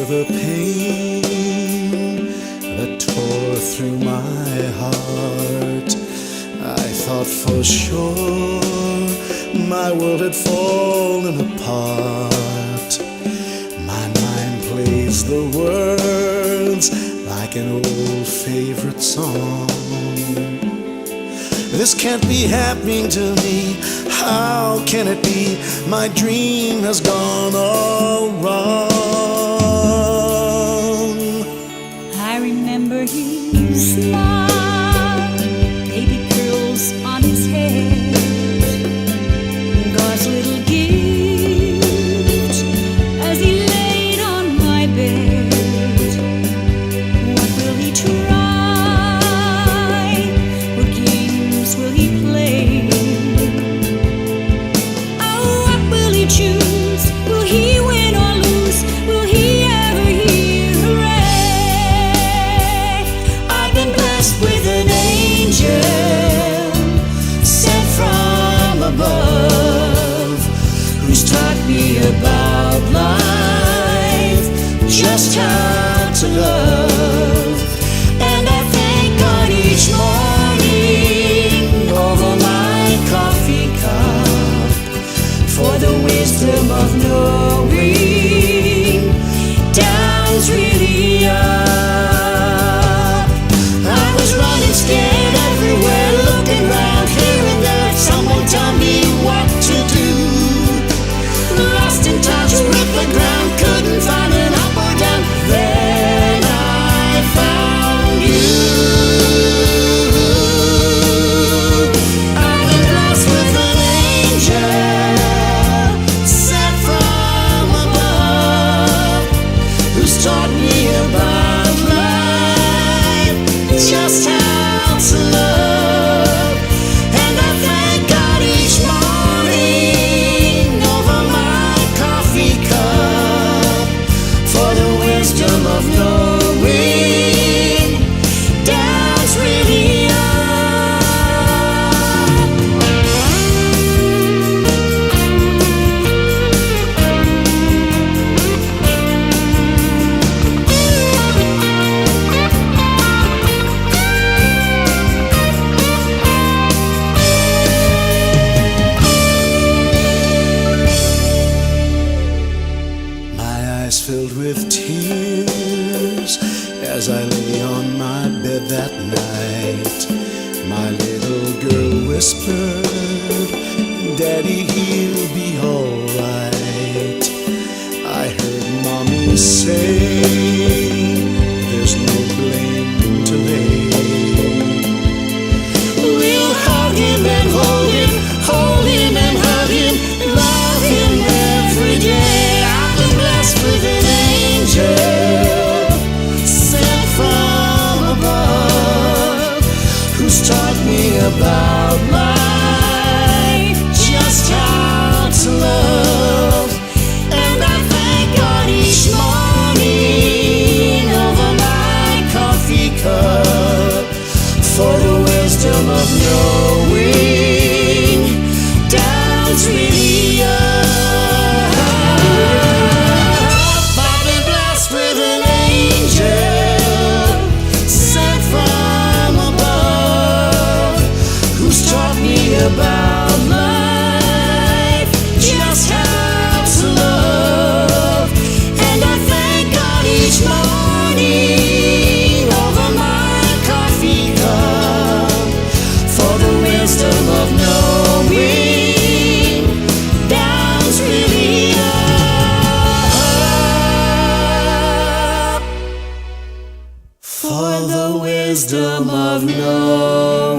the pain that tore through my heart. I thought for sure my world had fallen apart. My mind plays the words like an old favorite song. This can't be happening to me. How can it be? My dream has gone all wrong. I remember his smile, baby curls on his head, God's little gift as he laid on my bed. What will he try? What games will he play? Oh, what will he choose? Will he win or lose? Will he ever hear hooray? I've been blessed with an angel sent from above, who's taught me about life, just how to love. And I thank God each morning over my coffee cup for the wisdom of knowing down's really up. I was running scared everywhere, looking round here and there, someone tell me what to do. Lost in touch with the ground, couldn't find an up or down. Then I found you. I've been blessed with an angel sent from above, who's taught me about life, just how to love. And I thank God each morning over my coffee cup for the wisdom of knowing down's really My eyes filled with tears as I lay on my bed that night. My little girl whispered, "Daddy, he'll be alright." I heard Mommy say, "There's no blame to lay." We'll hug him and hold him and hug him, love him every day. I've been blessed with an angel sent from above, who's taught me about life, just how to love. And I thank God each morning over my coffee cup for the wisdom of knowing down's really up. I've been blessed with an angel sent from above, who's taught me about life, just how to love. And I thank God each morning over my coffee cup for the wisdom of knowing down's really up. For the wisdom of knowing